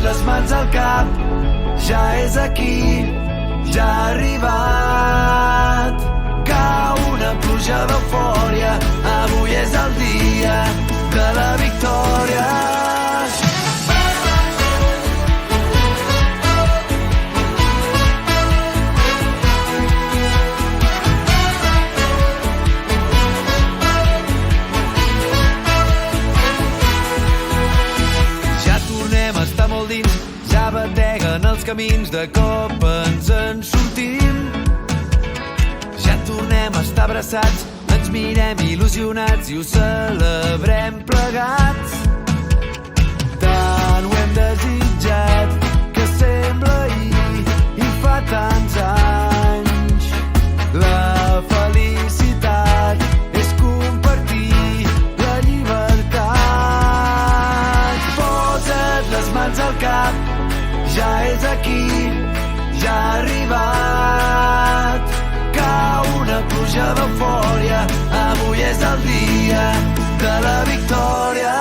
les mans al cap, ja és aquí, ja ha arribat. Cau una pluja d'eufòria, avui és el dia de la victòria. Està molt dins, ja bateguen els camins, de cop ens en sortim. Ja tornem a estar abraçats, ens mirem il·lusionats i ho celebrem plegats. Tant ho hem desitjat que sembla ahir i fa tants anys. La felicitat és compartir la llibertat. Posa't les mans al cap, ja és aquí, ja ha arribat. Cau una pluja d'eufòria, avui és el dia de la victòria.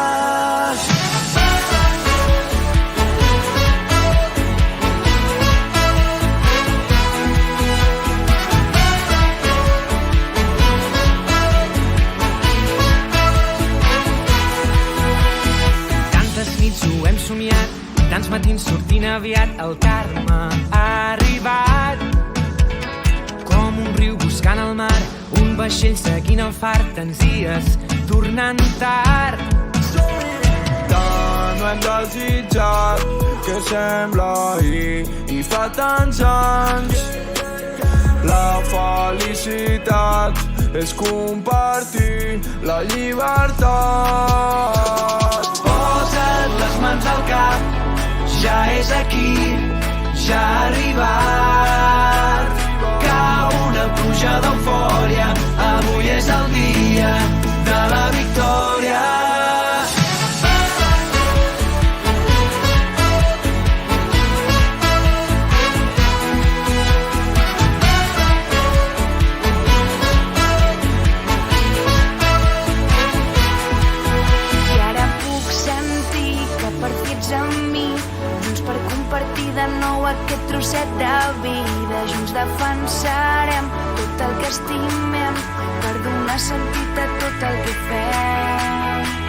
Tantes nits ho hem somiat, tants matins sortint aviat, el Carme ha arribat. Com un riu buscant el mar, un vaixell seguint el far, tants dies tornant tard. Tant ho hem desitjat que sembla ahir i fa tants anys. La felicitat és compartir la llibertat. Posa't les mans al cap, ja és aquí, ja ha arribat. Cau una pluja d'eufòria, avui és el dia de la victòria. I ara puc sentir que per fi ets amb mi, junts per compartir de nou aquest trosset de vida. Junts defensarem tot el que estimem per donar sentit a tot el que fem.